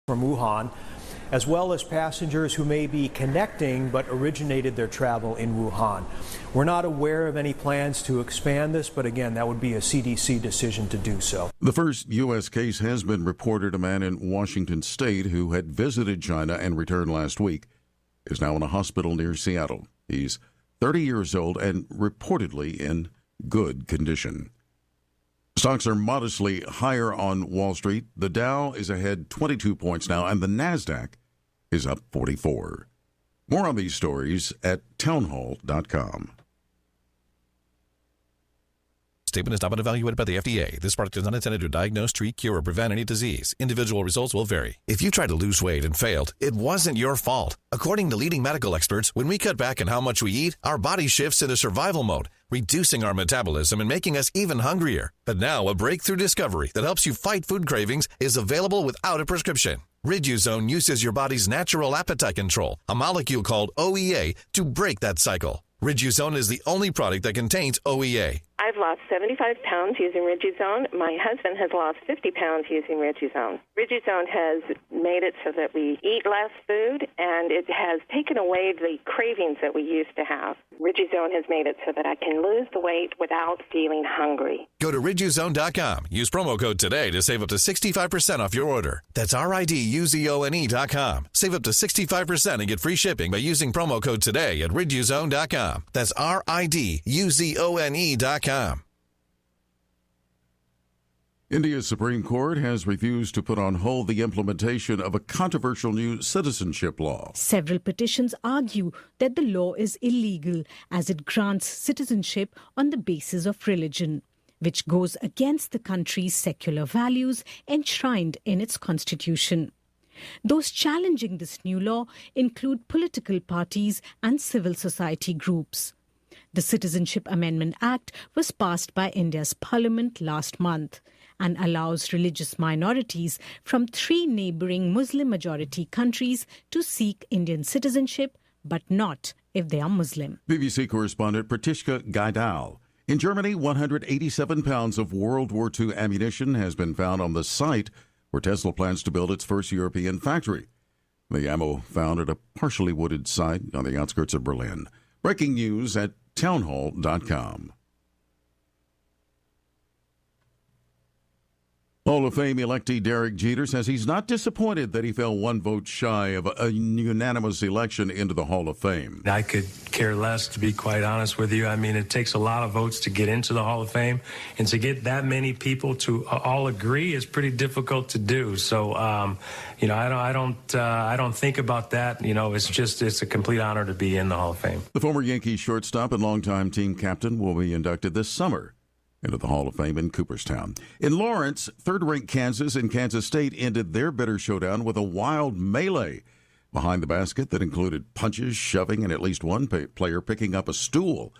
from Wuhan, as well as passengers who may be connecting but originated their travel in Wuhan. We're not aware of any plans to expand this, but again, that would be a CDC decision to do so. The first U.S. case has been reported. A man in Washington state who had visited China and returned last week is now in a hospital near Seattle. He's 30 years old and reportedly in good condition. Stocks are modestly higher on Wall Street. The Dow is ahead 22 points now, and the NASDAQ is up 44. More on these stories at townhall.com. Statement is not been evaluated by the FDA. This product is not intended to diagnose, treat, cure, or prevent any disease. Individual results will vary. If you tried to lose weight and failed, it wasn't your fault. According to leading medical experts, when we cut back on how much we eat, our body shifts into survival mode, reducing our metabolism and making us even hungrier. But now, a breakthrough discovery that helps you fight food cravings is available without a prescription. Riduzone uses your body's natural appetite control, a molecule called OEA, to break that cycle. Riduzone is the only product that contains OEA. I've lost 75 pounds using Riduzone. My husband has lost 50 pounds using Riduzone. Riduzone has made it so that we eat less food, and it has taken away the cravings that we used to have. Riduzone has made it so that I can lose the weight without feeling hungry. Go to riduzone.com. Use promo code today to save up to 65% off your order. That's RIDUZONE.com. Save up to 65% and get free shipping by using promo code today at riduzone.com. That's RIDUZONE.com. India's Supreme Court has refused to put on hold the implementation of a controversial new citizenship law. Several petitions argue that the law is illegal as it grants citizenship on the basis of religion, which goes against the country's secular values enshrined in its constitution. Those challenging this new law include political parties and civil society groups. The Citizenship Amendment Act was passed by India's parliament last month and allows religious minorities from 3 neighboring Muslim-majority countries to seek Indian citizenship, but not if they are Muslim. BBC correspondent Pratishka Gaidal. In Germany, 187 pounds of World War II ammunition has been found on the site where Tesla plans to build its first European factory. The ammo found at a partially wooded site on the outskirts of Berlin. Breaking news at townhall.com. Hall of Fame electee Derek Jeter says he's not disappointed that he fell 1 vote shy of a unanimous election into the Hall of Fame. I could care less, to be quite honest with you. I mean, it takes a lot of votes to get into the Hall of Fame, and to get that many people to all agree is pretty difficult to do. So, I don't think about that. It's a complete honor to be in the Hall of Fame. The former Yankees shortstop and longtime team captain will be inducted this summer into the Hall of Fame in Cooperstown. In Lawrence, third-ranked Kansas and Kansas State ended their bitter showdown with a wild melee behind the basket that included punches, shoving, and at least one player picking up a stool.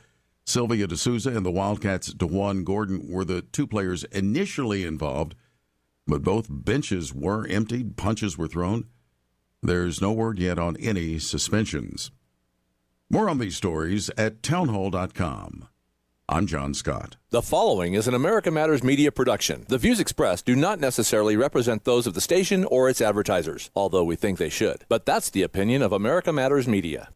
Sylvia D'Souza and the Wildcats' DeJuan Gordon were the 2 players initially involved, but both benches were emptied, punches were thrown. There's no word yet on any suspensions. More on these stories at townhall.com. I'm John Scott. The following is an America Matters media production. The views expressed do not necessarily represent those of the station or its advertisers, although we think they should. But that's the opinion of America Matters Media.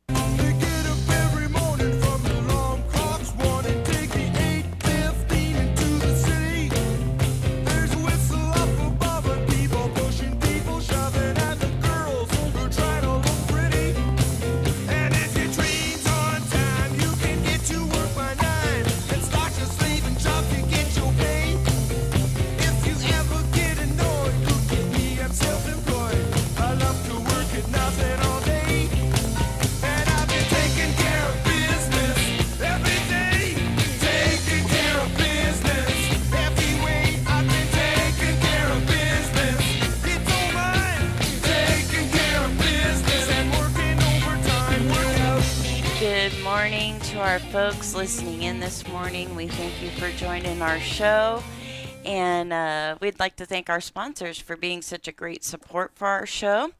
Our folks listening in this morning, we thank you for joining our show, And we'd like to thank our sponsors for being such a great support for our show.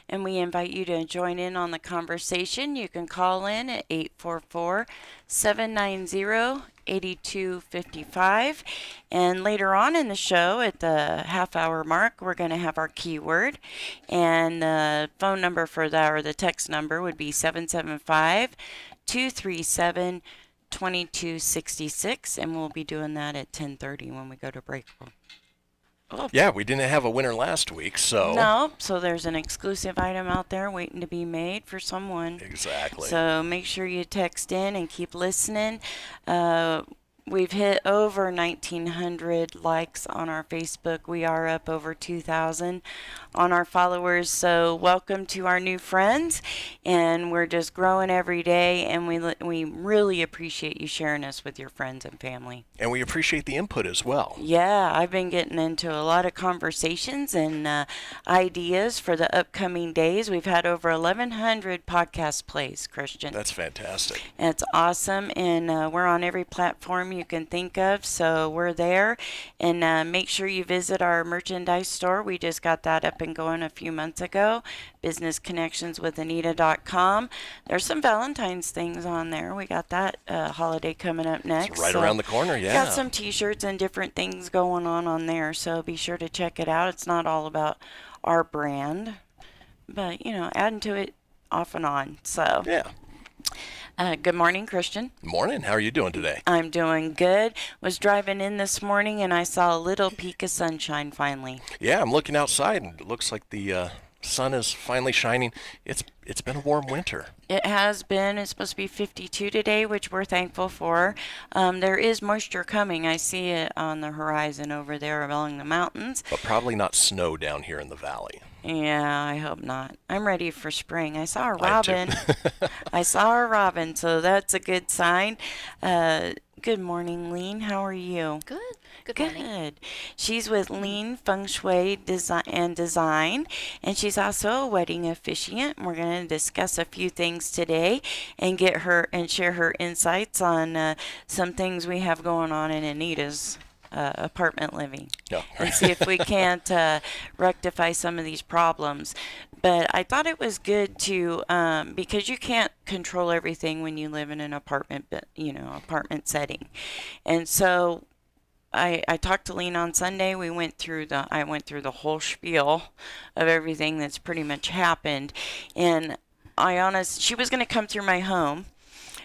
And we invite you to join in on the conversation. You can call in at 844-790-8255. And later on in the show, at the half-hour mark, we're going to have our keyword. And the phone number for that, or the text number, would be 775-237-2266. And we'll be doing that at 10:30 when we go to break. Oh. Yeah, we didn't have a winner last week, so... No, so there's an exclusive item out there waiting to be made for someone. Exactly. So make sure you text in and keep listening. We've hit over 1,900 likes on our Facebook. We are up over 2,000 on our followers. So welcome to our new friends. And we're just growing every day. And we really appreciate you sharing us with your friends and family. And we appreciate the input as well. Yeah, I've been getting into a lot of conversations and ideas for the upcoming days. We've had over 1,100 podcast plays, Christian. That's fantastic. It's awesome. And we're on every platform you can think of, so we're there. And make sure you visit our merchandise store. We just got that up and going a few months ago. businessconnectionswithanita.com. There's some Valentine's things on there. We got that holiday coming up next. It's right around the corner, yeah. Got some t-shirts and different things going on there, so be sure to check it out. It's not all about our brand, but adding to it off and on. So yeah. Good morning, Christian. Morning. How are you doing today? I'm doing good. Was driving in this morning and I saw a little peak of sunshine finally. Yeah, I'm looking outside and it looks like the sun is finally shining. It's been a warm winter. It has been. It's supposed to be 52 today, which we're thankful for. There is moisture coming. I see it on the horizon over there along the mountains. But probably not snow down here in the valley. Yeah, I hope not. I'm ready for spring. I saw a robin. I saw a robin, so that's a good sign. Good morning, Lean. How are you? Good. Good morning. Good. She's with Lean Feng Shui Design, and she's also a wedding officiant. We're going to discuss a few things today and get her and share her insights on some things we have going on in Anita's apartment living. Yeah. And see if we can't rectify some of these problems. But I thought it was good to, because you can't control everything when you live in an apartment setting. And so I talked to Lean on Sunday. I went through the whole spiel of everything that's pretty much happened. And she was going to come through my home.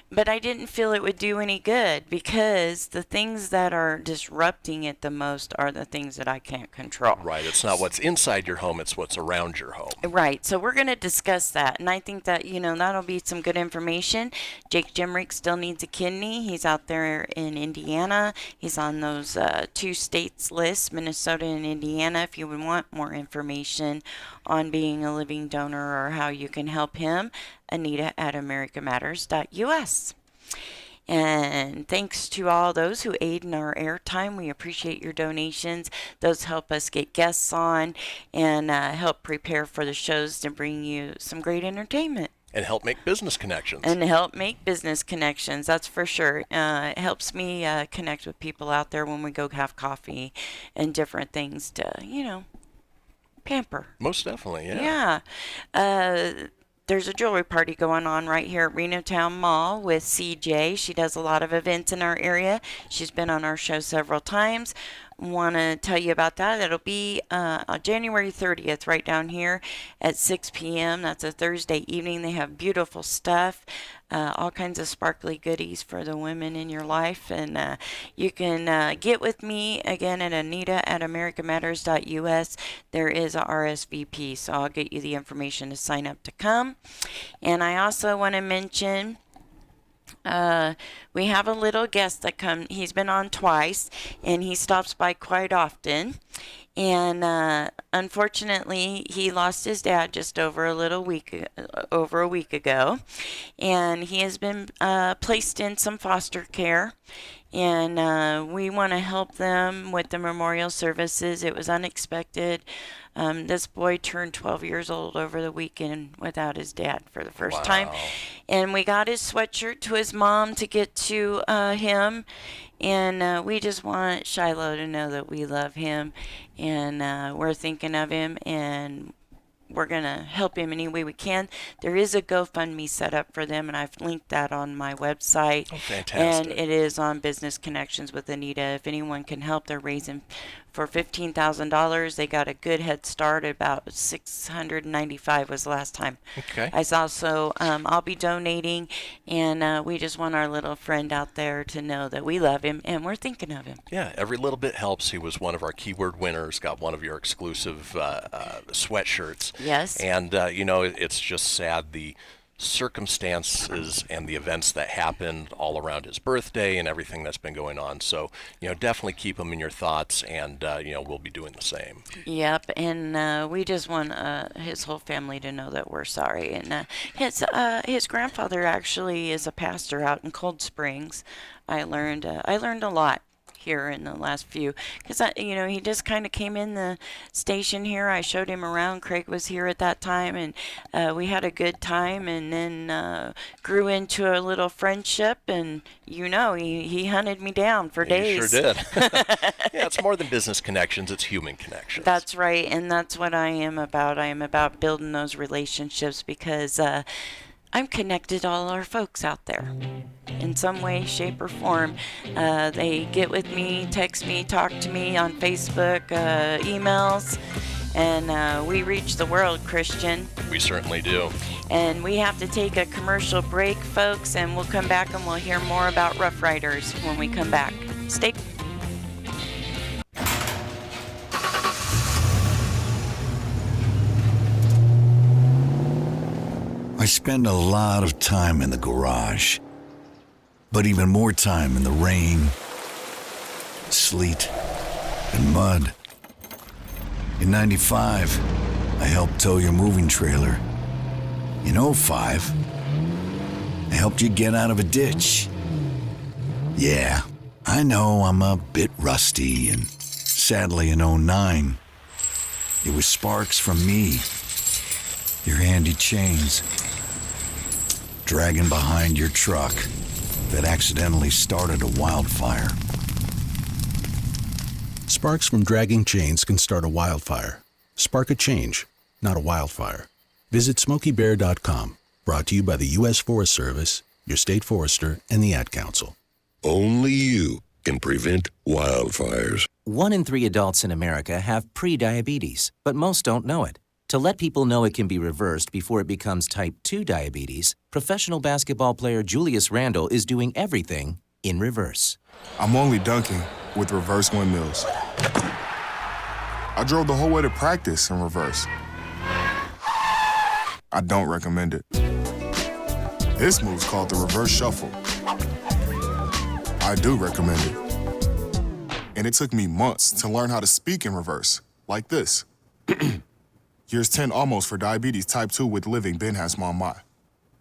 But I didn't feel it would do any good because the things that are disrupting it the most are the things that I can't control. Right. It's not what's inside your home, it's what's around your home. Right. So we're going to discuss that. And I think that, that'll be some good information. Jake Jemrick still needs a kidney. He's out there in Indiana. He's on those 2 states lists, Minnesota and Indiana. If you would want more information on being a living donor or how you can help him, Anita at americamatters.us. And thanks to all those who aid in our airtime. We appreciate your donations. Those help us get guests on and help prepare for the shows to bring you some great entertainment. And help make business connections. That's for sure. It helps me connect with people out there when we go have coffee and different things to, pamper. Most definitely, yeah. Yeah. There's a jewelry party going on right here at Reno Town Mall with CJ. She does a lot of events in our area. She's been on our show several times. Want to tell you about that. It'll be on January 30th right down here at 6 p.m. That's a Thursday evening. They have beautiful stuff, all kinds of sparkly goodies for the women in your life. And you can get with me again at Anita at americamatters.us. There is a RSVP, so I'll get you the information to sign up to come. And I also want to mention we have a little guest that he's been on twice and he stops by quite often. And unfortunately, he lost his dad just over a week ago. And he has been placed in some foster care. and we want to help them with the memorial services. It was unexpected. This boy turned 12 years old over the weekend without his dad for the first time. And we got his sweatshirt to his mom to get to him. And we just want Shiloh to know that we love him, and we're thinking of him, and we're going to help him any way we can. There is a GoFundMe set up for them, and I've linked that on my website. Oh, fantastic. And it is on Business Connections with Anita. If anyone can help, they're raising for $15,000. They got a good head start. About $695 was the last time Okay. I saw. So I'll be donating, and we just want our little friend out there to know that we love him and we're thinking of him. Yeah, every little bit helps. He was one of our keyword winners, got one of your exclusive sweatshirts. Yes. And, it's just sad the circumstances and the events that happened all around his birthday and everything that's been going on. So, definitely keep him in your thoughts, and, we'll be doing the same. Yep, and we just want his whole family to know that we're sorry. And his grandfather actually is a pastor out in Cold Springs. I learned a lot here in the last few, because he just kind of came in the station here. I showed him around. Craig was here at that time, and we had a good time, and then grew into a little friendship, and he hunted me down for days. You sure did. Yeah, it's more than business connections, it's human connections. That's right, and that's what I am about. I am about building those relationships, because I'm connected to all our folks out there in some way, shape, or form. They get with me, text me, talk to me on Facebook, emails, and we reach the world, Christian. We certainly do. And we have to take a commercial break, folks, and we'll come back and we'll hear more about Rough Riders when we come back. Stay. I spend a lot of time in the garage, but even more time in the rain, sleet, and mud. In '95, I helped tow your moving trailer. In '05, I helped you get out of a ditch. Yeah, I know I'm a bit rusty, and sadly in '09, it was sparks from me, your handy chains, dragging behind your truck that accidentally started a wildfire. Sparks from dragging chains can start a wildfire. Spark a change, not a wildfire. Visit SmokeyBear.com. Brought to you by the U.S. Forest Service, your state forester, and the Ad Council. Only you can prevent wildfires. 1 in 3 adults in America have pre-diabetes, but most don't know it. To let people know it can be reversed before it becomes type 2 diabetes, professional basketball player Julius Randle is doing everything in reverse. I'm only dunking with reverse windmills. I drove the whole way to practice in reverse. I don't recommend it. This move's called the reverse shuffle. I do recommend it. And it took me months to learn how to speak in reverse, like this. Here's 10 almost for diabetes type 2 with living Ben has mom my.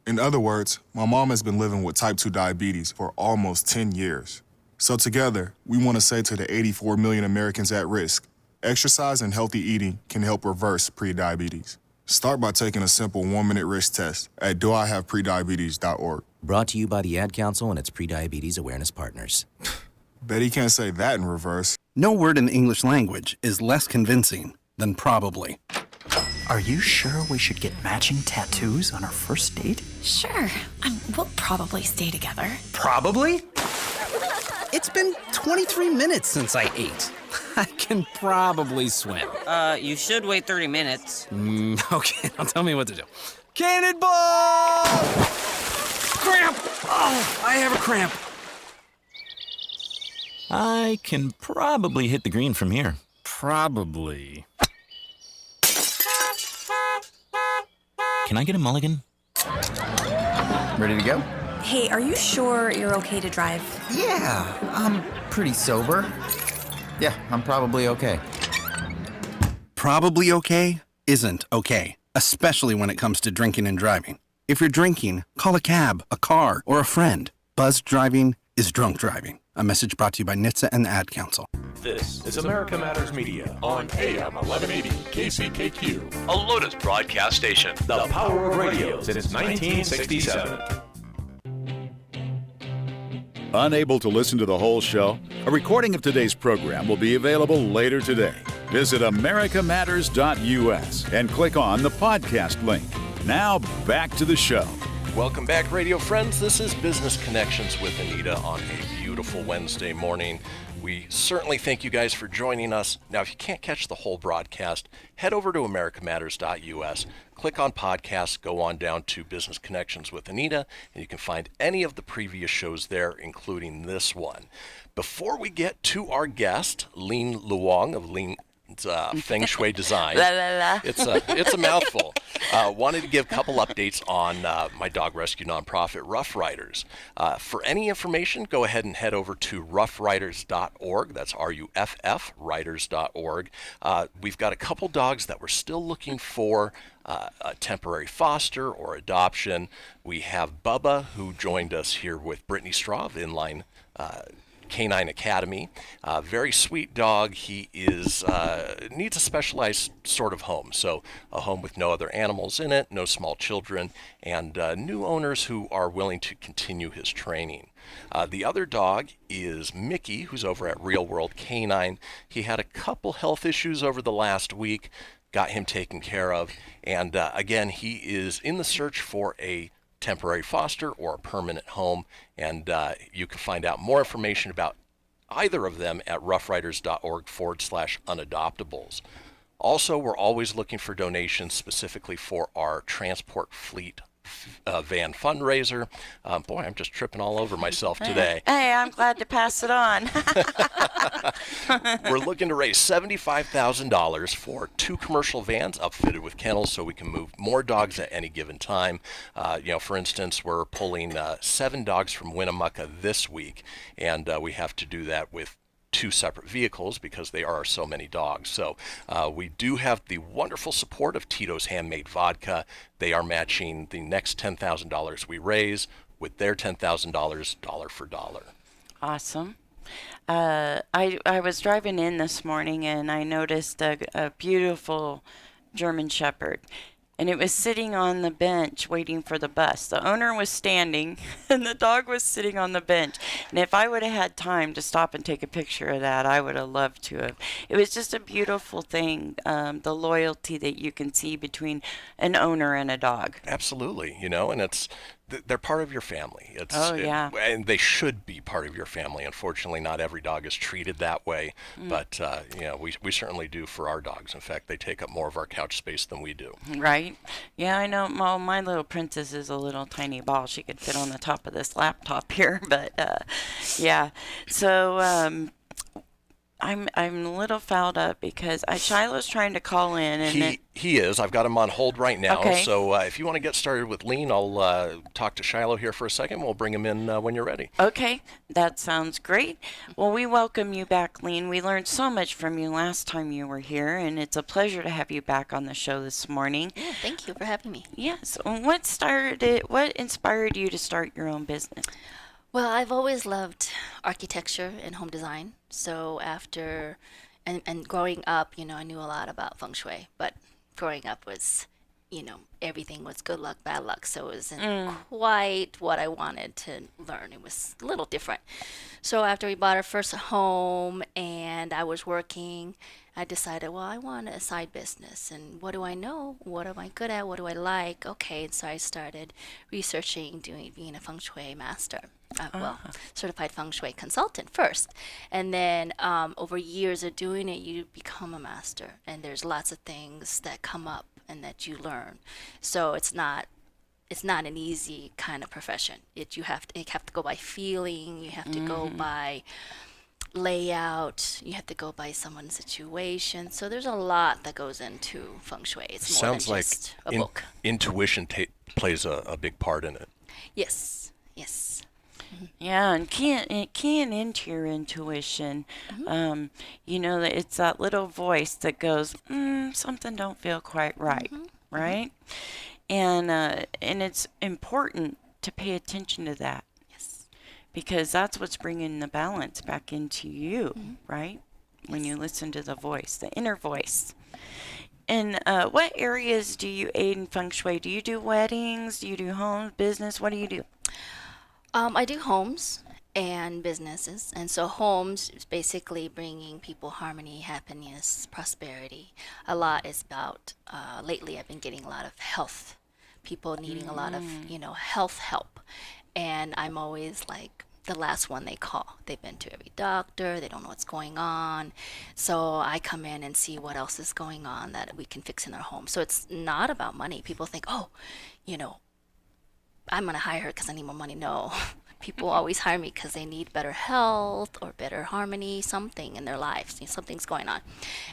In other words, my mom has been living with type 2 diabetes for almost 10 years. So together, we want to say to the 84 million Americans at risk, exercise and healthy eating can help reverse prediabetes. Start by taking a simple 1-minute risk test at doihaveprediabetes.org. Brought to you by the Ad Council and its pre-diabetes awareness partners. Bet he can't say that in reverse. No word in the English language is less convincing than probably. Are you sure we should get matching tattoos on our first date? Sure. We'll probably stay together. Probably? It's been 23 minutes since I ate. I can probably swim. You should wait 30 minutes. Okay, now tell me what to do. Cannonball! Cramp! Oh, I have a cramp. I can probably hit the green from here. Probably. Can I get a mulligan? Ready to go? Hey, are you sure you're okay to drive? Yeah, I'm pretty sober. Yeah, I'm probably okay. Probably okay isn't okay, especially when it comes to drinking and driving. If you're drinking, call a cab, a car, or a friend. Buzzed driving is drunk driving. A message brought to you by NHTSA and the Ad Council. This is America Matters Media on AM 1180 KCKQ, a Lotus broadcast station. The power of radio since 1967. Unable to listen to the whole show? A recording of today's program will be available later today. Visit americamatters.us and click on the podcast link. Now back to the show. Welcome back, radio friends. This is Business Connections with Anita on a beautiful Wednesday morning. We certainly thank you guys for joining us. Now, if you can't catch the whole broadcast, head over to americamatters.us, click on podcasts, go on down to Business Connections with Anita, and you can find any of the previous shows there, including this one. Before we get to our guest, Lin Luong of Lin Feng Shui Design. La, la, la. It's a mouthful. Wanted to give a couple updates on my dog rescue nonprofit, Rough Riders. For any information, go ahead and head over to roughriders.org. That's RUFF, riders.org. We've got a couple dogs that we're still looking for a temporary foster or adoption. We have Bubba, who joined us here with Brittany Straw of Inline Canine Academy. Very sweet dog. He is needs a specialized sort of home, so a home with no other animals in it, no small children, and new owners who are willing to continue his training. The other dog is Mickey, who's over at Real World Canine. He had a couple health issues over the last week, got him taken care of, and again, he is in the search for a temporary foster or a permanent home, and you can find out more information about either of them at roughriders.org/unadoptables. Also, we're always looking for donations specifically for our transport fleet van fundraiser. Boy, I'm just tripping all over myself today. Hey, I'm glad to pass it on. We're looking to raise $75,000 for 2 commercial vans upfitted with kennels so we can move more dogs at any given time. For instance, we're pulling 7 dogs from Winnemucca this week, and we have to do that with 2 separate vehicles because there are so many dogs. So we do have the wonderful support of Tito's Handmade Vodka. They are matching the next $10,000 we raise with their $10,000 dollar for dollar. Awesome. I was driving in this morning and I noticed a beautiful German Shepherd. And it was sitting on the bench waiting for the bus. The owner was standing, and the dog was sitting on the bench. And if I would have had time to stop and take a picture of that, I would have loved to have. It was just a beautiful thing, the loyalty that you can see between an owner and a dog. Absolutely, and they're part of your family. Yeah. And they should be part of your family. Unfortunately, not every dog is treated that way, but we certainly do for our dogs. In fact, they take up more of our couch space than we do. Right. Yeah, I know. Well, my little princess is a little tiny ball. She could fit on the top of this laptop here, but yeah. So I'm a little fouled up because Shiloh's trying to call in, and he is. I've got him on hold right now. Okay. So if you want to get started with Lean, I'll talk to Shiloh here for a second. We'll bring him in when you're ready. Okay, that sounds great. Well, we welcome you back, Lean. We learned so much from you last time you were here, and it's a pleasure to have you back on the show this morning. Yeah, thank you for having me. Yes. What inspired you to start your own business? Well, I've always loved architecture and home design. So after, and growing up, I knew a lot about feng shui, but growing up was, everything was good luck, bad luck. So it wasn't quite what I wanted to learn. It was a little different. So after we bought our first home and I was working, I decided, well, I want a side business. And what do I know? What am I good at? What do I like? Okay, and so I started researching, being a feng shui master. Certified feng shui consultant first. And then over years of doing it, you become a master. And there's lots of things that come up and that you learn. So it's not an easy kind of profession. You have to go by feeling. You have to go by layout. You have to go by someone's situation. So there's a lot that goes into feng shui. It's more Sounds than like just a book. Intuition plays a big part in it. Yes. Yeah, and keying into your intuition, it's that little voice that goes, something don't feel quite right, right? And it's important to pay attention to that. Yes. because that's what's bringing the balance back into you, right? When you listen to the voice, the inner voice. And what areas do you aid in feng shui? Do you do weddings? Do you do homes, business? What do you do? I do homes and businesses. And so homes is basically bringing people harmony, happiness, prosperity. A lot is about, lately I've been getting a lot of health, people needing a lot of, health help. And I'm always like the last one they call. They've been to every doctor, they don't know what's going on. So I come in and see what else is going on that we can fix in their home. So it's not about money. People think, oh, I'm going to hire her because I need more money. No. People always hire me because they need better health or better harmony, something in their lives. Something's going on.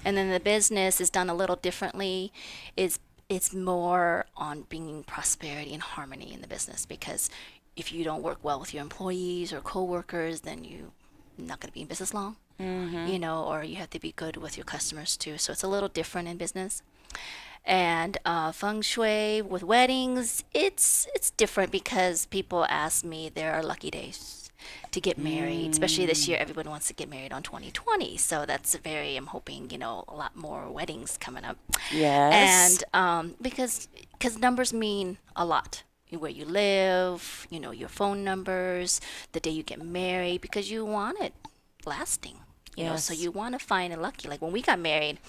And then the business is done a little differently. It's more on bringing prosperity and harmony in the business, because if you don't work well with your employees or coworkers, then you're not going to be in business long, or you have to be good with your customers too. So it's a little different in business. And feng shui with weddings, it's different because people ask me there are lucky days to get married, especially this year. Everyone wants to get married on 2020, so that's I'm hoping a lot more weddings coming up. Yes. And because numbers mean a lot. Where you live, your phone numbers, the day you get married, because you want it lasting. So you want to find it lucky. Like when we got married,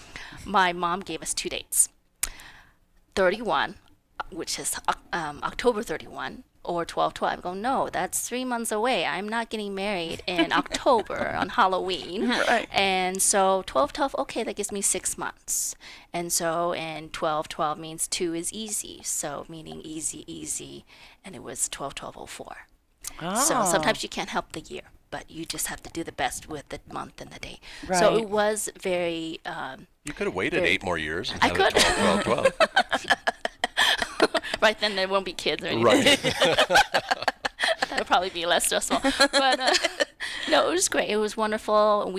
my mom gave us 2 dates. 31, which is October 31, or 12/12. I go, no, that's 3 months away. I'm not getting married in October on Halloween. Right. And so 12/12, okay, that gives me 6 months. And 12/12 means 2 is easy. So meaning easy. And it was 12/12/04. So sometimes you can't help the year, but you just have to do the best with the month and the day. Right. So it was very... you could have waited 8 more years and I had could. it 12. Right, then there won't be kids or anything. Right. That would probably be less stressful. But no, it was great. It was wonderful.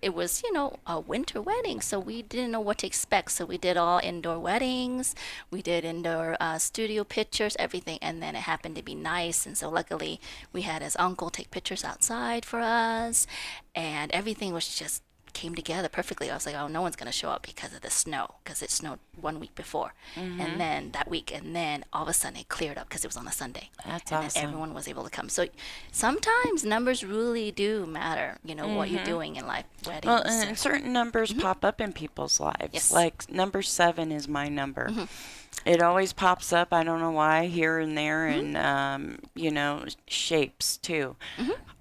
It was, a winter wedding, so we didn't know what to expect. So we did all indoor weddings. We did indoor studio pictures, everything. And then it happened to be nice. And so luckily we had his uncle take pictures outside for us. And everything was just came together perfectly. I was like, oh, no one's going to show up because of the snow, because it snowed 1 week before. And then that week, and then all of a sudden it cleared up because it was on a Sunday. That's and awesome. then everyone was able to come. So sometimes numbers really do matter, what you're doing in life. Weddings. Well, and certain numbers pop up in people's lives. Yes. Like number 7 is my number. It always pops up. I don't know why, here and there, and shapes too.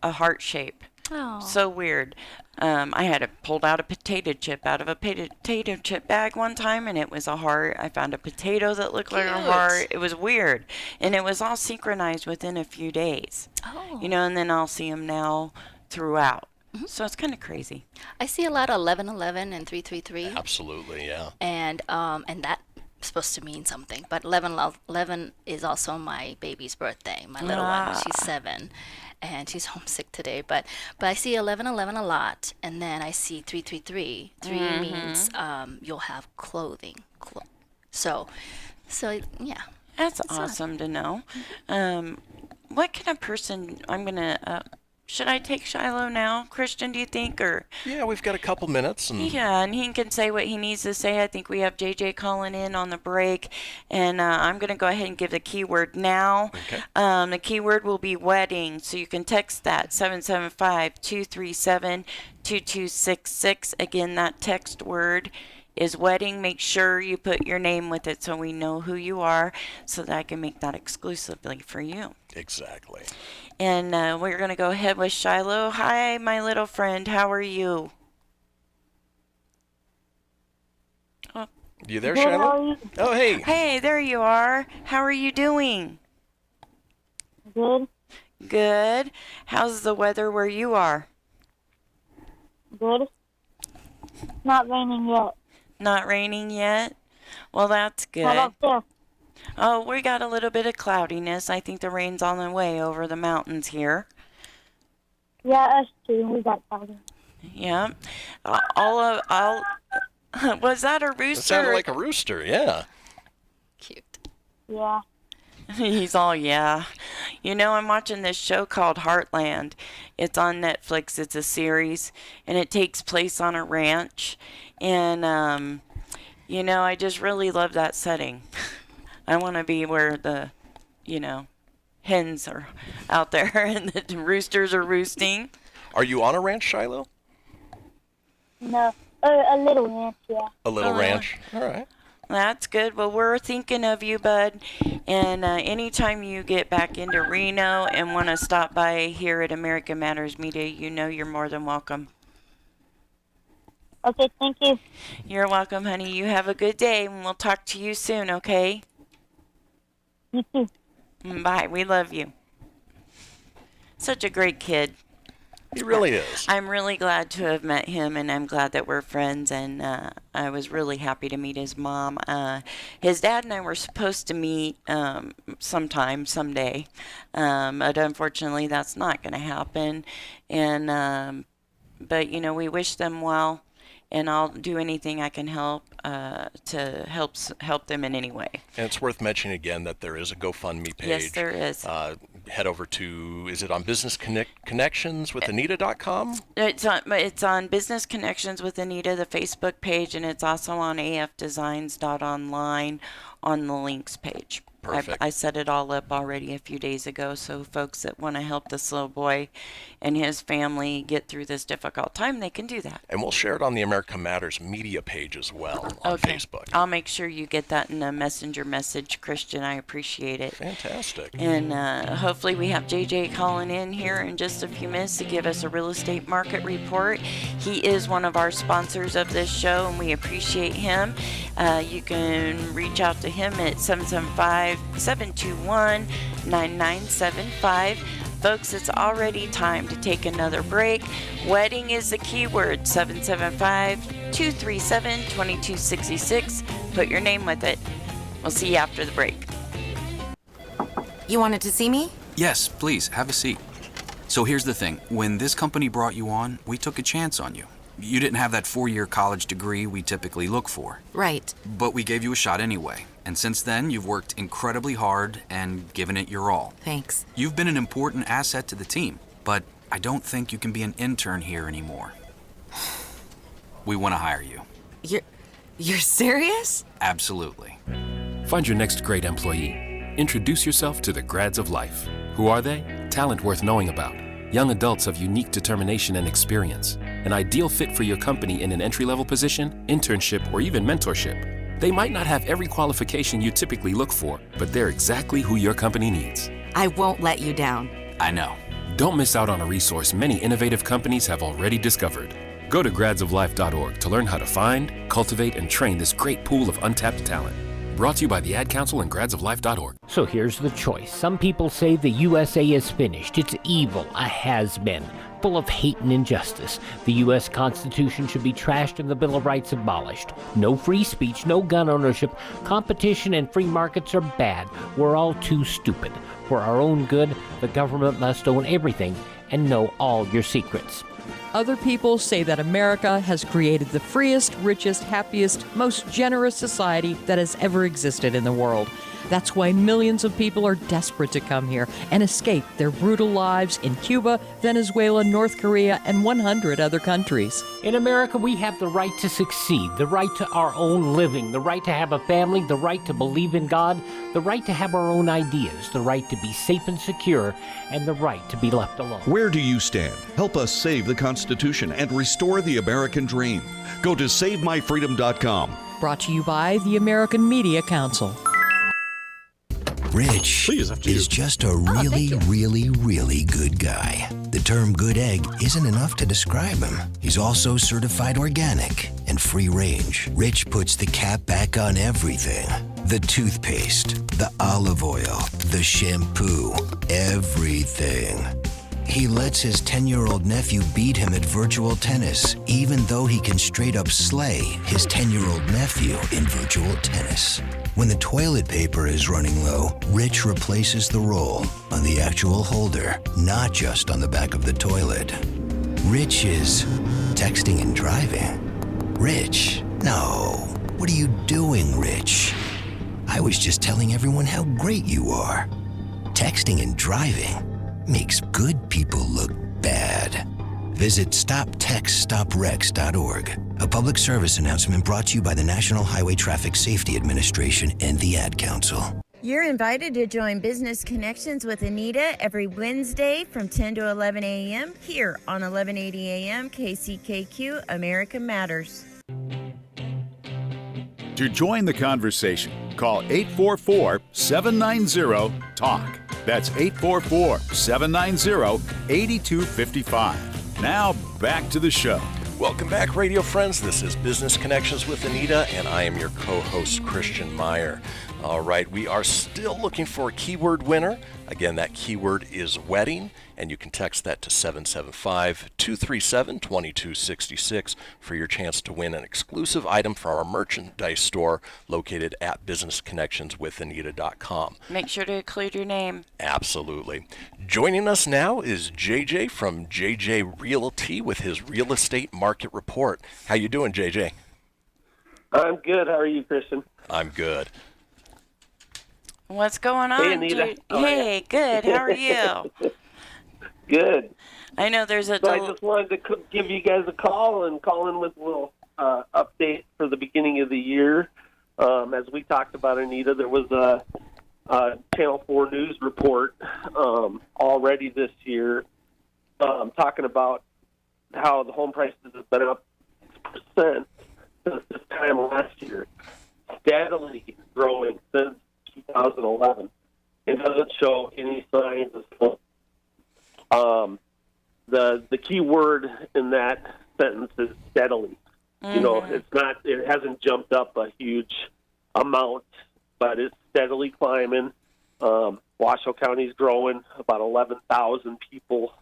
A heart shape. Oh. So weird. I had pulled out a potato chip out of a potato chip bag one time, and it was a heart. I found a potato that looked like a heart. It was weird, and it was all synchronized within a few days. Oh. And then I'll see them now throughout. So it's kind of crazy. I see a lot of 1111 and 333. Absolutely, yeah. And that's supposed to mean something. But 11 is also my baby's birthday, my little one. She's 7. And she's homesick today, but I see 1111 a lot, and then I see 333. 3 means you'll have clothing. So yeah. That's awesome to know. What can a person? I'm gonna. Should I take Shiloh now, Christian? Do you think, or? Yeah, we've got a couple minutes. And he can say what he needs to say. I think we have JJ calling in on the break, and I'm going to go ahead and give the keyword now. Okay. The keyword will be wedding, so you can text that 775-237-2266. Again, that text word is wedding. Make sure you put your name with it so we know who you are, so that I can make that exclusively for you. Exactly. And we're going to go ahead with Shiloh. Hi, my little friend. How are you? Oh. You there, Shiloh? Oh, hey. Hey, there you are. How are you doing? Good. Good. How's the weather where you are? Good. Not raining yet. Not raining yet? Well, that's good. How about there? Oh, we got a little bit of cloudiness. I think the rain's on the way over the mountains here. Yeah, us too. We got cloudy. Yeah. Was that a rooster? It sounded like a rooster, yeah. Cute. Yeah. He's all, yeah. You know, I'm watching this show called Heartland. It's on Netflix. It's a series, and it takes place on a ranch. And, you know, I just really love that setting. I want to be where the, you know, hens are out there and the roosters are roosting. Are you on a ranch, Shiloh? No, a little ranch, yeah. A little ranch. All right. That's good. Well, we're thinking of you, bud. And anytime you get back into Reno and want to stop by here at American Matters Media, you know you're more than welcome. Okay, thank you. You're welcome, honey. You have a good day, and we'll talk to you soon, okay? You too. Bye. We love you. Such a great kid. He really is. I'm really glad to have met him, and I'm glad that we're friends, and I was really happy to meet his mom. His dad and I were supposed to meet someday, but unfortunately that's not going to happen. And but, you know, we wish them well, and I'll do anything I can help to help them in any way. And it's worth mentioning again that there is a GoFundMe page. Yes, there is. Head over to, is it on Business Connections with Anita.com? It's on Business Connections with Anita, the Facebook page, and it's also on afdesigns.online on the links page. Perfect. I set it all up already a few days ago, so folks that want to help this little boy and his family get through this difficult time, they can do that. And we'll share it on the America Matters media page as well on Facebook. I'll make sure you get that in a messenger message, Christian. I appreciate it. Fantastic. And hopefully we have JJ calling in here in just a few minutes to give us a real estate market report. He is one of our sponsors of this show, and we appreciate him. You can reach out to him at 775-721-9975. Folks, it's already time to take another break. Wedding is the keyword, 775-237-2266. Put your name with it. We'll see you after the break. You wanted to see me? Yes, please, have a seat. So here's the thing. When this company brought you on, we took a chance on you. You didn't have that 4-year college degree we typically look for. Right. But we gave you a shot anyway. And since then, you've worked incredibly hard and given it your all. Thanks. You've been an important asset to the team, but I don't think you can be an intern here anymore. We want to hire you. You're serious? Absolutely. Find your next great employee. Introduce yourself to the Grads of Life. Who are they? Talent worth knowing about. Young adults of unique determination and experience. An ideal fit for your company in an entry-level position, internship, or even mentorship. They might not have every qualification you typically look for, but they're exactly who your company needs. I won't let you down. I know. Don't miss out on a resource many innovative companies have already discovered. Go to gradsoflife.org to learn how to find, cultivate, and train this great pool of untapped talent. Brought to you by the Ad Council and gradsoflife.org. So here's the choice. Some people say the USA is finished. It's evil, a has-been, full of hate and injustice. The U.S. Constitution should be trashed and the Bill of Rights abolished. No free speech, no gun ownership. Competition and free markets are bad. We're all too stupid. For our own good, the government must own everything and know all your secrets. Other people say that America has created the freest, richest, happiest, most generous society that has ever existed in the world. That's why millions of people are desperate to come here and escape their brutal lives in Cuba, Venezuela, North Korea, and 100 other countries. In America, we have the right to succeed, the right to our own living, the right to have a family, the right to believe in God, the right to have our own ideas, the right to be safe and secure, and the right to be left alone. Where do you stand? Help us save the Constitution and restore the American dream. Go to SaveMyFreedom.com. Brought to you by the American Media Council. Rich is just a really, really good guy. The term good egg isn't enough to describe him. He's also certified organic and free range. Rich puts the cap back on everything. The toothpaste, the olive oil, the shampoo, everything. He lets his 10-year-old nephew beat him at virtual tennis, even though he can straight up slay his 10-year-old nephew in virtual tennis. When the toilet paper is running low, Rich replaces the roll on the actual holder, not just on the back of the toilet. Rich is texting and driving. Rich, no. What are you doing, Rich? I was just telling everyone how great you are. texting and driving makes good people look bad. Visit StopTextStopWrecks.org. A public service announcement brought to you by the National Highway Traffic Safety Administration and the Ad Council. You're invited to join Business Connections with Anita every Wednesday from 10 to 11 a.m. here on 1180 a.m. KCKQ America Matters. To join the conversation, call 844-790-TALK. That's 844-790-8255. Now, back to the show. Welcome back, radio friends. This is Business Connections with Anita, and I am your co-host, Christian Meyer. All right, we are still looking for a keyword winner. Again, that keyword is wedding, and you can text that to 775-237-2266 for your chance to win an exclusive item from our merchandise store located at businessconnectionswithanita.com. Make sure to include your name. Absolutely. Joining us now is JJ from JJ Realty with his real estate market report. How you doing, JJ? I'm good. How are you, Christian? I'm good. What's going on? Hey, Anita. Hey, good. How are you? Good. I know there's a... So I just wanted to give you guys a call and call in with a little update for the beginning of the year. As we talked about, Anita, there was a Channel 4 News report already this year talking about how the home prices have been up 6% since this time last year, steadily growing since 2011. It doesn't show any signs of slow. The key word in that sentence is steadily. Mm-hmm. You know, it hasn't jumped up a huge amount, but it's steadily climbing. Washoe County's growing about 11,000 people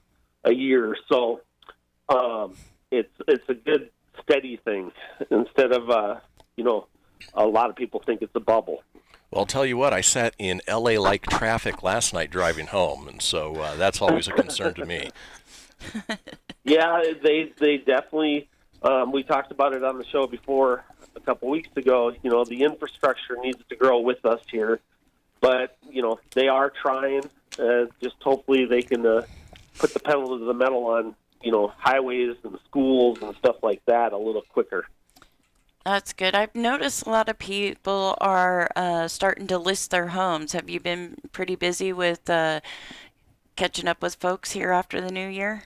a year, so it's a good steady thing instead of a lot of people think it's a bubble. Well, I'll tell you what, I sat in LA-like traffic last night driving home, and so that's always a concern to me. Yeah, they definitely, we talked about it on the show before a couple weeks ago, the infrastructure needs to grow with us here, but, they are trying, just hopefully they can put the pedal to the metal on, highways and schools and stuff like that a little quicker. That's good. I've noticed a lot of people are starting to list their homes. Have you been pretty busy with catching up with folks here after the new year?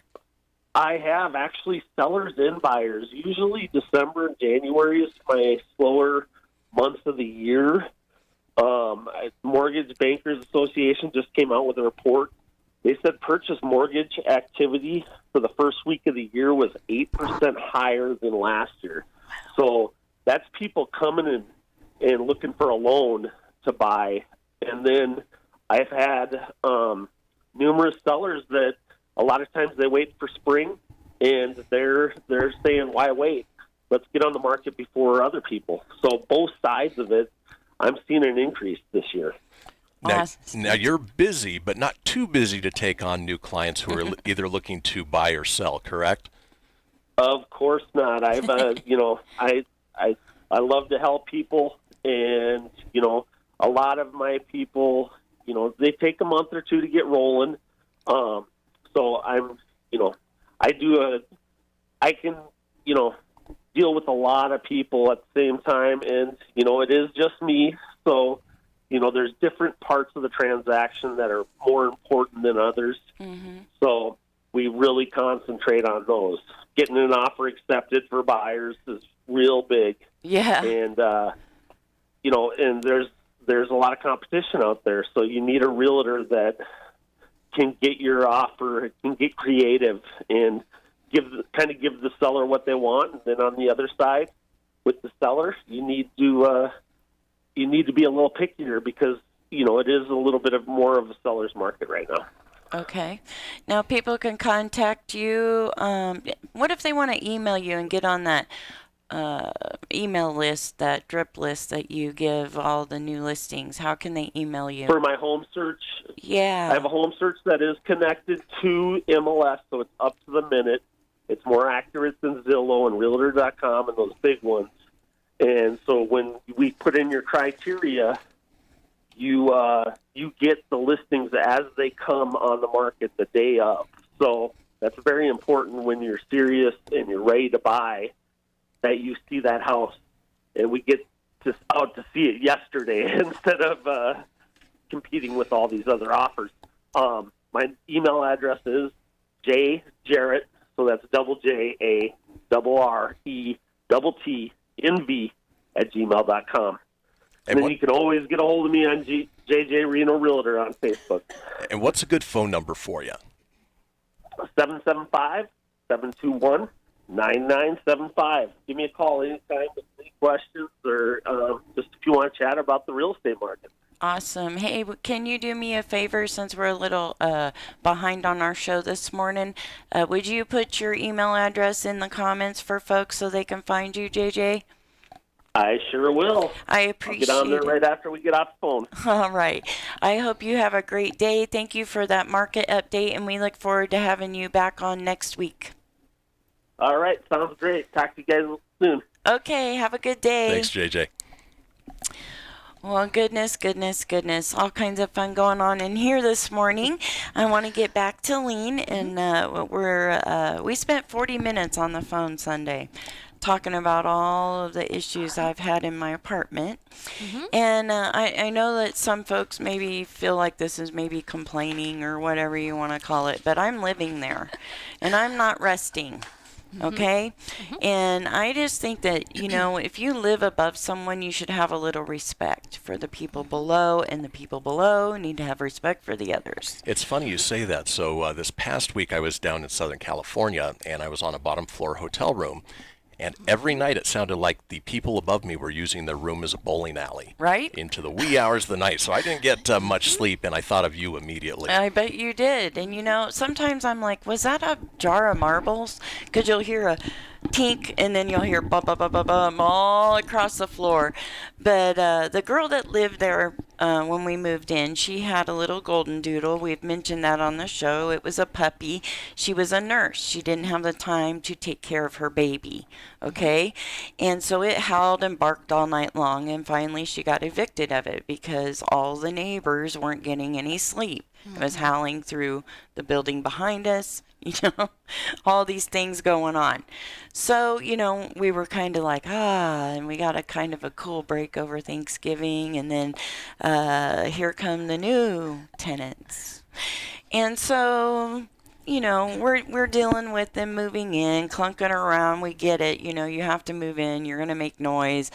I have, actually, sellers and buyers. Usually December and January is my slower months of the year. Mortgage Bankers Association just came out with a report. They said purchase mortgage activity for the first week of the year was 8% higher than last year. So that's people coming in and looking for a loan to buy. And then I've had numerous sellers that a lot of times they wait for spring, and they're saying, why wait? Let's get on the market before other people. So both sides of it, I'm seeing an increase this year. Now you're busy, but not too busy to take on new clients who are either looking to buy or sell, correct? Of course not. I've, I love to help people, and, a lot of my people, they take a month or two to get rolling. So I'm, I can, deal with a lot of people at the same time, and, it is just me. So, there's different parts of the transaction that are more important than others. Mm-hmm. So we really concentrate on those. Getting an offer accepted for buyers is real big. Yeah. And, and there's a lot of competition out there. So you need a realtor that can get your offer, can get creative and give the seller what they want. And then on the other side with the seller, you need to be a little pickier because, it is a little bit of more of a seller's market right now. Okay. Now people can contact you. What if they want to email you and get on that email list, that drip list that you give all the new listings? How can they email you? For my home search? Yeah. I have a home search that is connected to MLS, so it's up to the minute. It's more accurate than Zillow and Realtor.com and those big ones. And so when we put in your criteria, you get the listings as they come on the market the day of. So that's very important when you're serious and you're ready to buy, that you see that house, and we get out to see it yesterday instead of competing with all these other offers. My email address is jjarrett, so that's JARRETTNV And then you can always get a hold of me on JJ Reno Realtor on Facebook. And what's a good phone number for you? 775-721-9975. Give me a call anytime with any questions or just if you want to chat about the real estate market. Awesome. Hey, can you do me a favor since we're a little behind on our show this morning? Would you put your email address in the comments for folks so they can find you, JJ? I sure will. I appreciate I'll get on there it. right after we get off the phone. All right. I hope you have a great day. Thank you for that market update, and we look forward to having you back on next week. All right. Sounds great. Talk to you guys soon. Okay. Have a good day. Thanks, JJ. Well, goodness. All kinds of fun going on in here this morning. I want to get back to Lean, and we spent 40 minutes on the phone Sunday talking about all of the issues I've had in my apartment. And I know that some folks maybe feel like this is maybe complaining or whatever you want to call it, but I'm living there, and I'm not resting. Okay? And I just think that, if you live above someone, you should have a little respect for the people below, and the people below need to have respect for the others. It's funny you say that. So this past week I was down in Southern California, and I was on a bottom floor hotel room. And every night it sounded like the people above me were using their room as a bowling alley. Right? Into the wee hours of the night. So I didn't get much sleep, and I thought of you immediately. I bet you did. And, sometimes I'm like, was that a jar of marbles? Because you'll hear a tink, and then you'll hear bum all across the floor. But the girl that lived there when we moved in, she had a little golden doodle. We've mentioned that on the show. It was a puppy. She was a nurse. She didn't have the time to take care of her baby. Okay? And so it howled and barked all night long, and finally she got evicted of it because all the neighbors weren't getting any sleep. It was howling through the building behind us, all these things going on. So, we were kind of like, and we got a kind of a cool break over Thanksgiving, and then here come the new tenants. And so, we're dealing with them moving in, clunking around. We get it. You have to move in. You're going to make noise.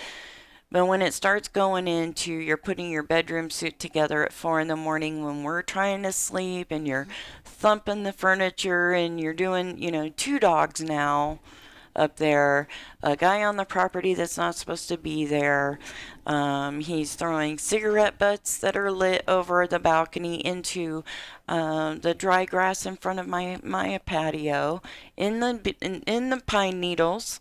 But when it starts going into you're putting your bedroom suit together at 4 a.m. when we're trying to sleep, and you're thumping the furniture, and you're doing, 2 dogs now up there, a guy on the property that's not supposed to be there. He's throwing cigarette butts that are lit over the balcony into the dry grass in front of my patio, in the pine needles.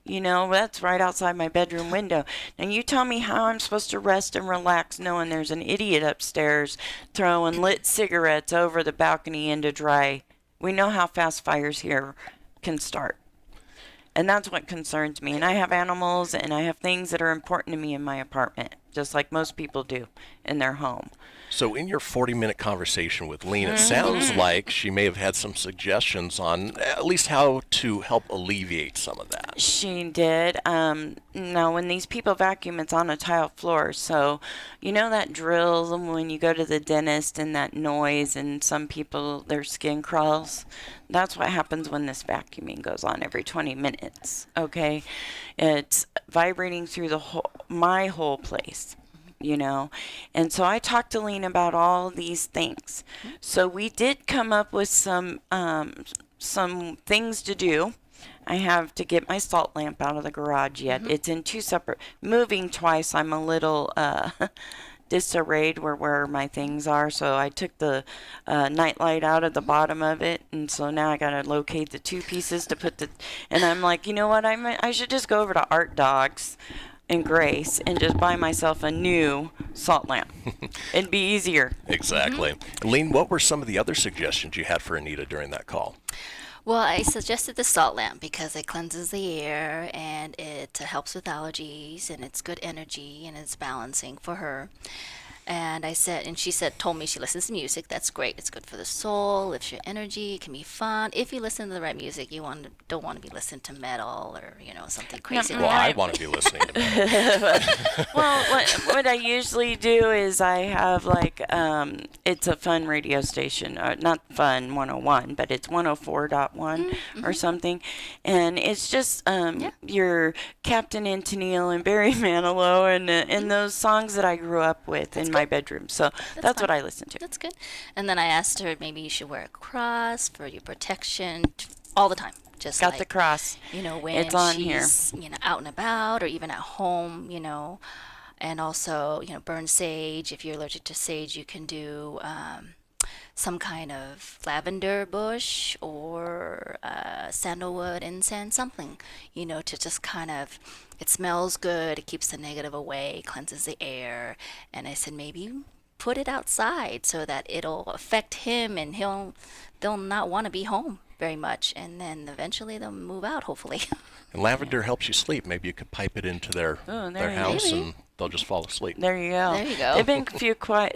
That's right outside my bedroom window. Now, you tell me how I'm supposed to rest and relax knowing there's an idiot upstairs throwing lit cigarettes over the balcony into dry. We know how fast fires here can start. And that's what concerns me. And I have animals, and I have things that are important to me in my apartment, just like most people do in their home. So in your 40-minute conversation with Lean, it sounds like she may have had some suggestions on at least how to help alleviate some of that. She did. Now, when these people vacuum, it's on a tile floor. So, that drill when you go to the dentist and that noise, and some people, their skin crawls. That's what happens when this vacuuming goes on every 20 minutes, okay? It's vibrating through my whole place. And so I talked to Lean about all these things. So we did come up with some things to do. I have to get my salt lamp out of the garage yet. It's in 2 separate, moving twice. I'm a little disarrayed where my things are. So I took the night light out of the bottom of it. And so now I got to locate the 2 pieces to put and I'm like, you know what? I should just go over to Art Dogs and Grace and just buy myself a new salt lamp. It'd be easier. Exactly. Lean, what were some of the other suggestions you had for Anita during that call? Well, I suggested the salt lamp because it cleanses the air, and it helps with allergies, and it's good energy, and it's balancing for her. And she told me she listens to music. That's great. It's good for the soul, lifts your energy. It can be fun. If you listen to the right music, don't want to be listening to metal or something crazy. Well, I want to be listening to metal. Well, what I usually do is I have it's a fun radio station, not Fun 101, but it's 104.1 or something, and it's just your Captain Antonio and Barry Manilow and those songs that I grew up with in my bedroom. So that's what I listen to. That's good. And then I asked her maybe you should wear a cross for your protection all the time. Just got the cross. When it's on she's out and about or even at home. And also burn sage. If you're allergic to sage, you can do some kind of lavender bush or sandalwood incense, something, to just kind of, it smells good, it keeps the negative away, cleanses the air. And I said, maybe put it outside so that it'll affect him and they'll not want to be home very much. And then eventually they'll move out, hopefully. And lavender helps you sleep. Maybe you could pipe it into their house and they'll just fall asleep. There you go. There you go. They've been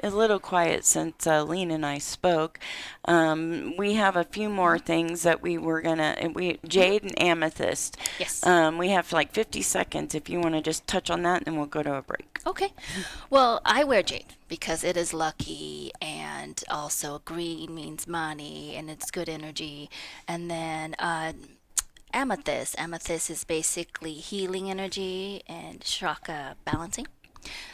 a little quiet since Lean and I spoke. We have a few more things that we were Jade and Amethyst. Yes. We have 50 seconds if you want to just touch on that, and then we'll go to a break. Okay. Well, I wear jade because it is lucky, and also green means money, and it's good energy. And then amethyst. Amethyst is basically healing energy and chakra balancing.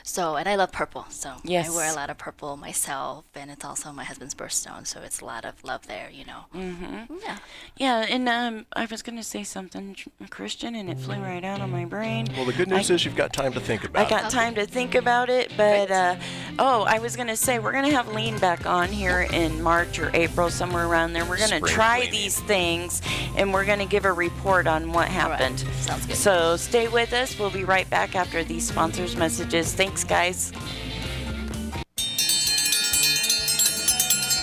So, and I love purple, so yes. I wear a lot of purple myself, and it's also my husband's birthstone, so it's a lot of love there, Mm-hmm. Yeah. Yeah, and I was going to say something, Christian, and it flew right out of my brain. Well, the good news is you've got time to think about it. I got time to think about it, but, I was going to say, we're going to have Lean back on here in March or April, somewhere around there. We're going to try these things, and we're going to give a report on what happened. Right. Sounds good. So stay with us. We'll be right back after these sponsors' messages. Thanks, guys.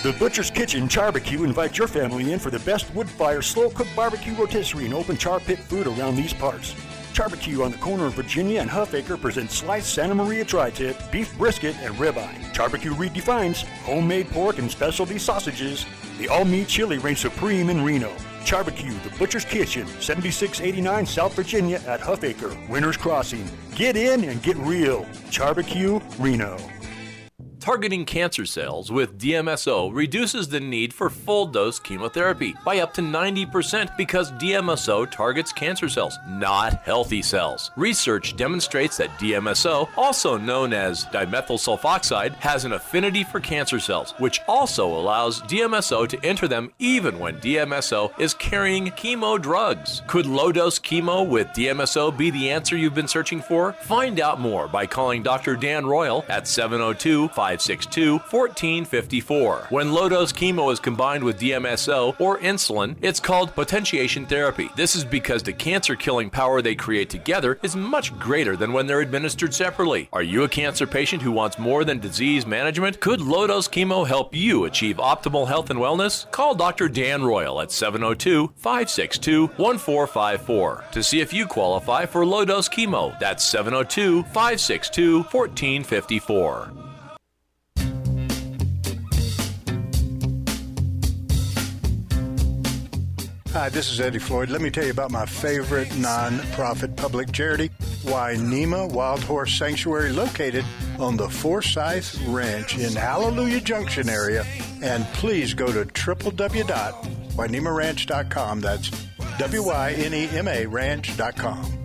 The Butcher's Kitchen Charbecue invites your family in for the best wood-fire, slow-cooked barbecue rotisserie and open char pit food around these parts. Charbecue on the corner of Virginia and Huffacre presents sliced Santa Maria tri-tip, beef brisket, and ribeye. Charbecue redefines homemade pork and specialty sausages. The all-meat chili reigns supreme in Reno. Charbecue, the Butcher's Kitchen, 7689 South Virginia at Huffacre, Winter's Crossing. Get in and get real. Charbecue, Reno. Targeting cancer cells with DMSO reduces the need for full-dose chemotherapy by up to 90% because DMSO targets cancer cells, not healthy cells. Research demonstrates that DMSO, also known as dimethyl sulfoxide, has an affinity for cancer cells, which also allows DMSO to enter them even when DMSO is carrying chemo drugs. Could low-dose chemo with DMSO be the answer you've been searching for? Find out more by calling Dr. Dan Royal at 702-562-1454. When low-dose chemo is combined with DMSO or insulin, it's called potentiation therapy. This is because the cancer-killing power they create together is much greater than when they're administered separately. Are you a cancer patient who wants more than disease management? Could low-dose chemo help you achieve optimal health and wellness? Call Dr. Dan Royal at 702-562-1454 to see if you qualify for low-dose chemo. That's 702-562-1454. Hi, this is Eddie Floyd. Let me tell you about my favorite non-profit public charity, Wainema Wild Horse Sanctuary, located on the Forsyth Ranch in Hallelujah Junction area. And please go to www.wainemaranch.com. That's WYNEMA ranch.com.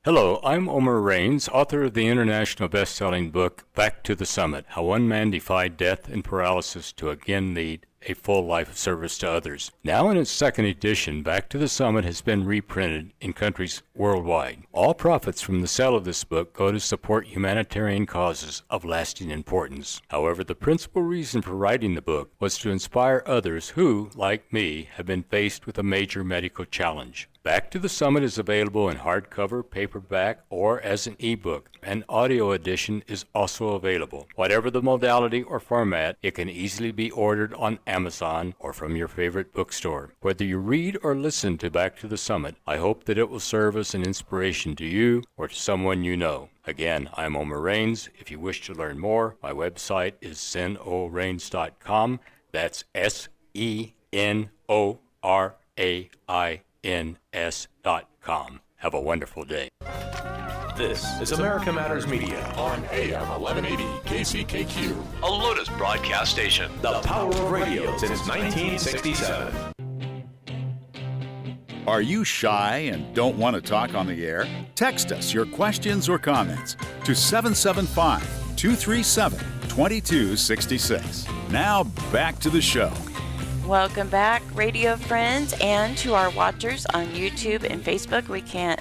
Hello, I'm Omer Raines, author of the international best-selling book, Back to the Summit, How One Man Defied Death and Paralysis to Again Lead a Full Life of Service to Others. Now in its second edition, Back to the Summit has been reprinted in countries worldwide. All profits from the sale of this book go to support humanitarian causes of lasting importance. However, the principal reason for writing the book was to inspire others who, like me, have been faced with a major medical challenge. Back to the Summit is available in hardcover, paperback, or as an ebook. An audio edition is also available. Whatever the modality or format, it can easily be ordered on Amazon, or from your favorite bookstore. Whether you read or listen to Back to the Summit, I hope that it will serve as an inspiration to you or to someone you know. Again, I'm Omer Rains. If you wish to learn more, my website is zenorains.com. That's SENORAINS.com. Have a wonderful day. This is America Matters Media on AM 1180 KCKQ, a Lotus broadcast station. The power of radio since 1967. Are you shy and don't want to talk on the air? Text us your questions or comments to 775-237-2266. Now back to the show. Welcome back, radio friends, and to our watchers on YouTube and Facebook. We can't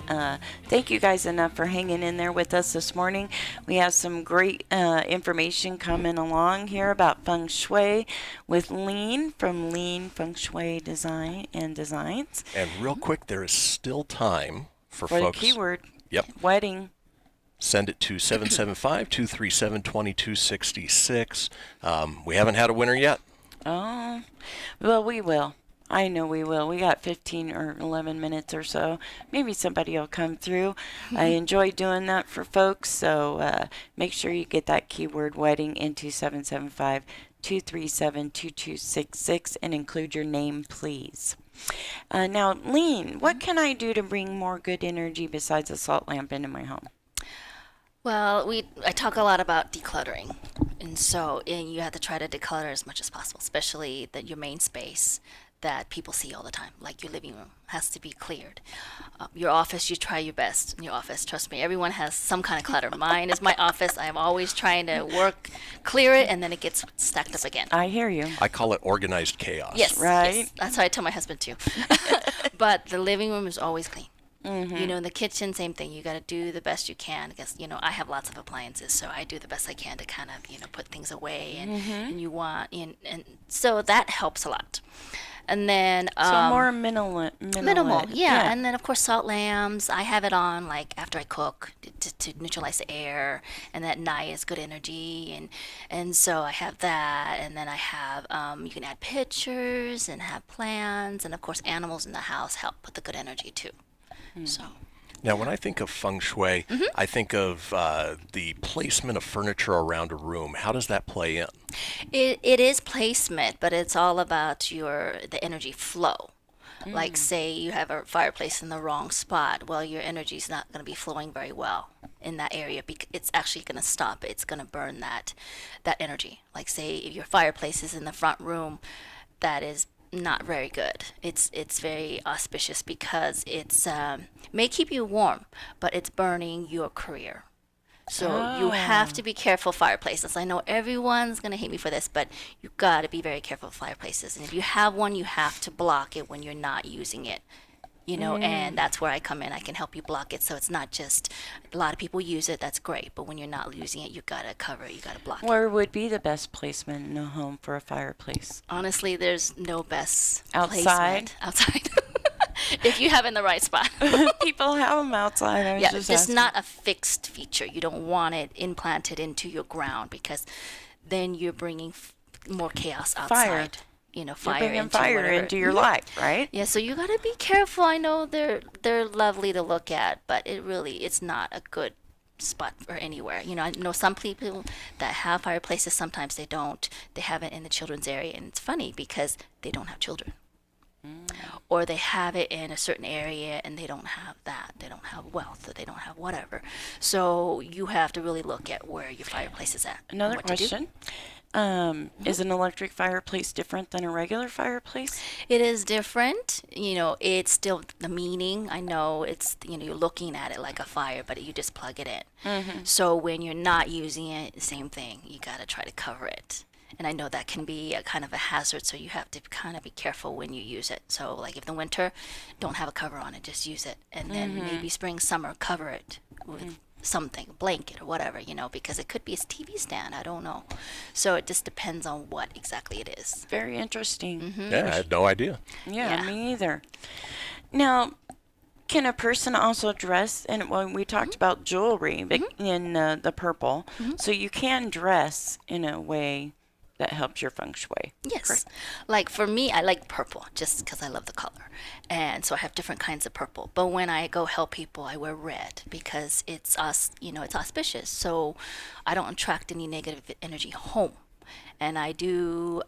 thank you guys enough for hanging in there with us this morning. We have some great information coming along here about feng shui with Lean from Lean Feng Shui Design and Designs. And real quick, there is still time for folks. The keyword. Yep. Wedding. Send it to 775-237-2266. We haven't had a winner yet. Oh, well, we will. I know we will. We got 15 or 11 minutes or so. Maybe somebody will come through. I enjoy doing that for folks, so make sure you get that keyword wedding into 775-237-2266 and include your name, please. Now, Lean, what can I do to bring more good energy besides a salt lamp into my home? Well, I talk a lot about decluttering, and you have to try to declutter as much as possible, especially your main space that people see all the time, like your living room has to be cleared. Your office, you try your best in your office. Trust me, everyone has some kind of clutter. Mine is my office. I'm always trying to clear it, and then it gets stacked up again. I hear you. I call it organized chaos. Yes, right. Yes. That's how I tell my husband too. But the living room is always clean. Mm-hmm. You know, in the kitchen, same thing. You got to do the best you can because, I have lots of appliances, so I do the best I can to kind of, put things away and you want, and so that helps a lot. And then so more minimal, yeah. And then of course salt lamps. I have it on like after I cook to neutralize the air, and at night it's good energy, and so I have that. And then I have you can add pictures and have plants, and of course animals in the house help with the good energy too. So. Now, when I think of feng shui, I think of the placement of furniture around a room. How does that play in? It is placement, but it's all about the energy flow. Like, say you have a fireplace in the wrong spot. Well, your energy is not going to be flowing very well in that area because it's actually going to stop. It's going to burn that energy. Like, say if your fireplace is in the front room, that is not very good. It's very auspicious because it's may keep you warm, but it's burning your career. So you have to be careful fireplaces. I know everyone's gonna hate me for this, but you gotta be very careful with fireplaces. And if you have one, you have to block it when you're not using it. And that's where I come in. I can help you block it, so it's not just a lot of people use it. That's great, but when you're not using it, you gotta cover it. You gotta block it. Where would be the best placement in a home for a fireplace? Honestly, there's no best outside. Outside, if you have it in the right spot. People have them outside. It's not a fixed feature. You don't want it implanted into your ground because then you're bringing more chaos outside. Fire into your life, right? Yeah, so you gotta be careful. I know they're lovely to look at, but it's not a good spot for anywhere. I know some people that have fireplaces, sometimes they don't. They have it in the children's area, and it's funny because they don't have children. Or they have it in a certain area and they don't have that. They don't have wealth, or they don't have whatever. So you have to really look at where your fireplace is at. Another question. Is an electric fireplace different than a regular fireplace? It is different. It's still the meaning. I know it's, you're looking at it like a fire, but you just plug it in. So when you're not using it, same thing. You got to try to cover it. And I know that can be a kind of a hazard, so you have to kind of be careful when you use it. So like if the winter, don't have a cover on it, just use it. And then maybe spring, summer, cover it with something, a blanket or whatever, because it could be a TV stand. I don't know. So it just depends on what exactly it is. Very interesting. Yeah, I had no idea. Yeah, me either. Now, can a person also dress, and when we talked about jewelry in the purple, so you can dress in a way that helps your feng shui. Yes. Correct. Like for me, I like purple just because I love the color. And so I have different kinds of purple. But when I go help people, I wear red because it's it's auspicious. So I don't attract any negative energy home. And I do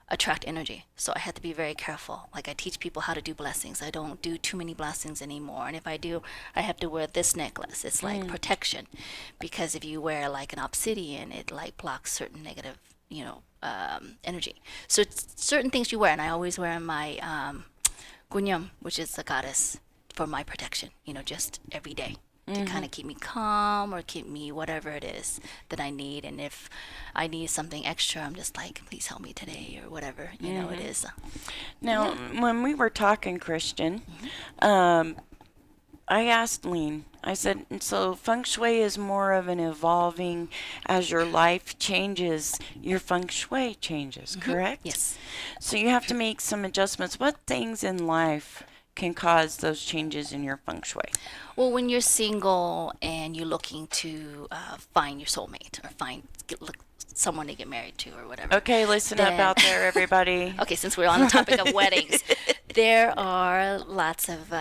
attract energy. So I have to be very careful. Like I teach people how to do blessings. I don't do too many blessings anymore. And if I do, I have to wear this necklace. It's like protection. Because if you wear like an obsidian, it like blocks certain negative, energy. So it's certain things you wear. And I always wear my gunyam, which is the goddess, for my protection, just every day. To kind of keep me calm or keep me whatever it is that I need. And if I need something extra, I'm just like, please help me today or whatever, it is. Now, when we were talking, Christian, I asked Lean, I said, so feng shui is more of an evolving, as your life changes, your feng shui changes, correct? Yes. So you have to make some adjustments. What things in life can cause those changes in your feng shui? Well, when you're single and you're looking to find your soulmate or look someone to get married to or whatever. Okay, listen up out there, everybody. Okay, since we're on the topic of weddings, there are lots of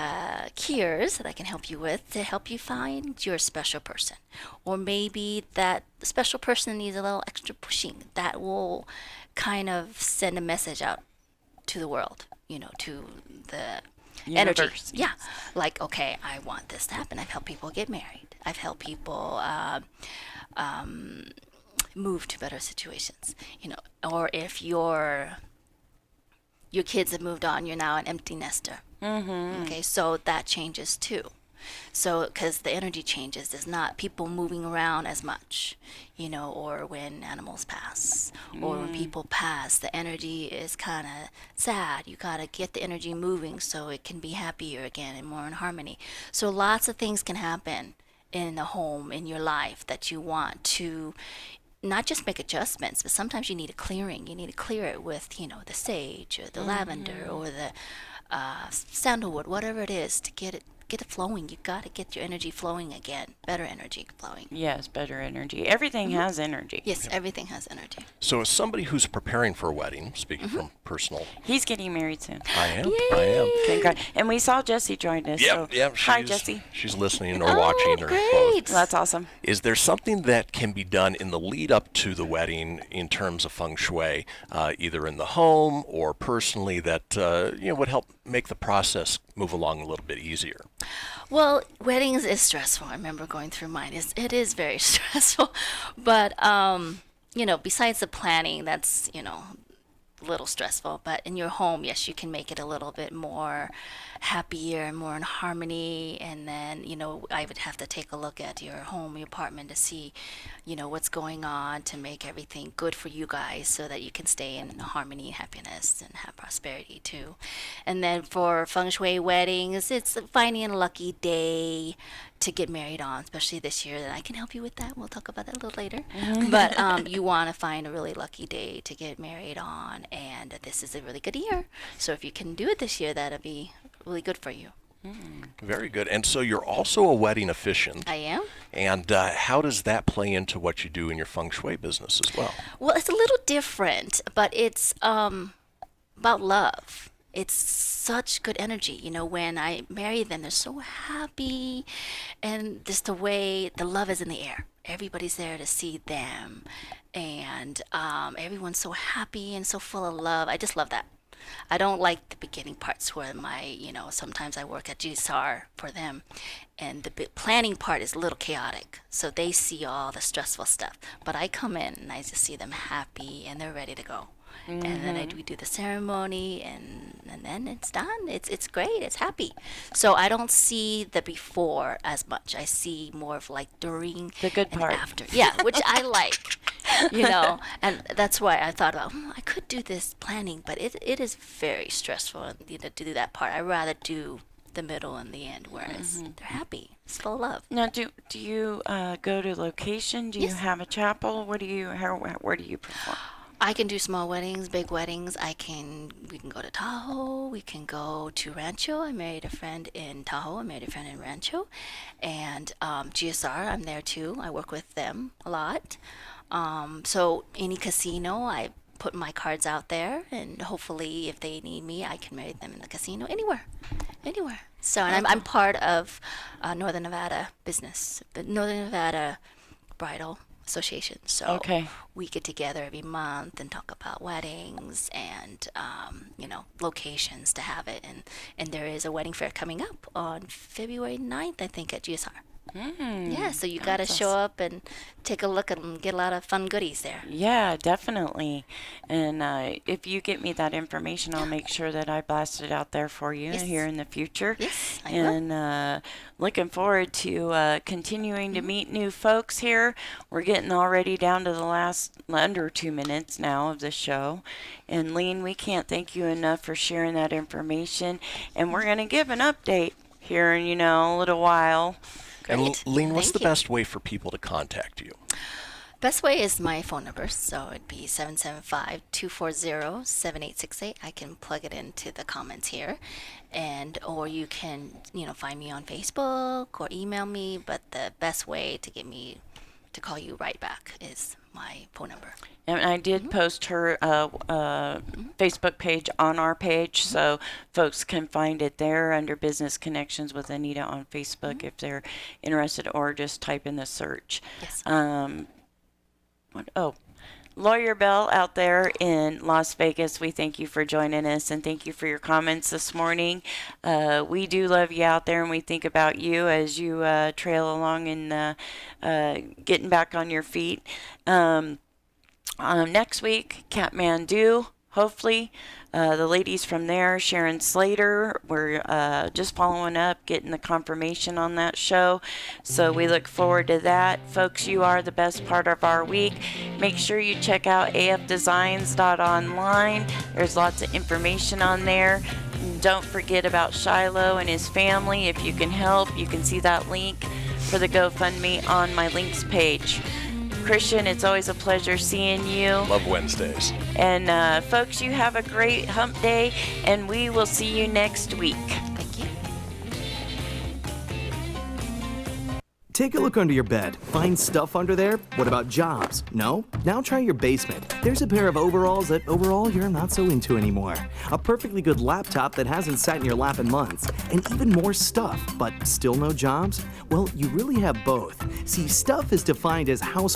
cures that I can help you with to help you find your special person. Or maybe that special person needs a little extra pushing. That will kind of send a message out to the world, to the energy. Universe. Yeah. Like, okay, I want this to happen. I've helped people get married. I've helped people move to better situations, or if your kids have moved on, you're now an empty nester. Okay, so that changes too. So, because the energy changes, there's not people moving around as much, or when animals pass, or when people pass, the energy is kind of sad. You got to get the energy moving so it can be happier again and more in harmony. So, lots of things can happen in the home, in your life, that you want to not just make adjustments, but sometimes you need a clearing. You need to clear it with, the sage or the lavender or the sandalwood, whatever it is, to get it flowing. You got to get your energy flowing again, better energy flowing. Yes, better energy. Everything has energy. Yes, everything has energy. So as somebody who's preparing for a wedding, speaking from personal... He's getting married soon. I am. Congrats. And we saw Jessie joined us. Yep. Hi, Jessie. She's listening or watching or great. both. That's awesome. Is there something that can be done in the lead up to the wedding in terms of feng shui, either in the home or personally, that would help make the process move along a little bit easier? Well, weddings is stressful. I remember going through mine. It is very stressful. But, besides the planning, that's, a little stressful. But in your home, yes, you can make it a little bit more happier and more in harmony. And then, I would have to take a look at your home, your apartment to see, what's going on to make everything good for you guys so that you can stay in harmony and happiness and have prosperity too. And then for feng shui weddings, it's finding a lucky day to get married on, especially this year. And I can help you with that. We'll talk about that a little later. But you want to find a really lucky day to get married on, and this is a really good year. So if you can do it this year, that'll be really good for you. Very good. And so you're also a wedding officiant. I am. And how does that play into what you do in your feng shui business as well? Well, it's a little different, but it's about love. It's such good energy. When I marry them, they're so happy, and just the way the love is in the air. Everybody's there to see them, and everyone's so happy and so full of love. I just love that. I don't like the beginning parts where sometimes I work at GSR for them, and the planning part is a little chaotic. So they see all the stressful stuff, but I come in and I just see them happy and they're ready to go. And then we do the ceremony, and then it's done. It's great. It's happy. So I don't see the before as much. I see more of like during the good and part after. Yeah, which I like. And that's why I thought about, I could do this planning, but it is very stressful to do that part. I'd rather do the middle and the end, whereas they're happy. It's full of love. Now, do you go to location? Do you have a chapel? Where do you perform? I can do small weddings, big weddings. We can go to Tahoe. We can go to Rancho. I married a friend in Tahoe. I married a friend in Rancho. And GSR, I'm there too. I work with them a lot. So any casino, I put my cards out there, and hopefully, if they need me, I can marry them in the casino anywhere. So, and I'm part of Northern Nevada Business, the Northern Nevada Bridal Association. So Okay. we get together every month and talk about weddings and locations to have it. And there is a wedding fair coming up on February 9th, I think, at GSR. Yeah, so you got to show up and take a look and get a lot of fun goodies there. Yeah, definitely. And if you get me that information, I'll make sure that I blast it out there for you here in the future. Yes, I and looking forward to continuing to meet new folks here. We're getting already down to the last under 2 minutes now of the show. And Lean, we can't thank you enough for sharing that information. And we're going to give an update here in, a little while. And Lean, what's Thank the best way for people to contact you? Best way is my phone number, so it'd be 775-240-7868. I can plug it into the comments here, or you can, find me on Facebook or email me. But the best way to get me to call you right back is my phone number. And I did post her Facebook page on our page, so folks can find it there under Business Connections with Anita on Facebook if they're interested, or just type in the search. Yes. Lawyer Bell out there in Las Vegas, we thank you for joining us and thank you for your comments this morning. We do love you out there, and we think about you as you trail along and getting back on your feet. Next week, Kathmandu, hopefully. The ladies from there, Sharon Slater, we're just following up, getting the confirmation on that show. So we look forward to that. Folks, you are the best part of our week. Make sure you check out afdesigns.online. There's lots of information on there. Don't forget about Shiloh and his family. If you can help, you can see that link for the GoFundMe on my links page. Christian, it's always a pleasure seeing you. Love Wednesdays. And folks, you have a great hump day, and we will see you next week. Thank you. Take a look under your bed. Find stuff under there? What about jobs? No? Now try your basement. There's a pair of overalls that overall you're not so into anymore. A perfectly good laptop that hasn't sat in your lap in months. And even more stuff, but still no jobs? Well, you really have both. See, stuff is defined as house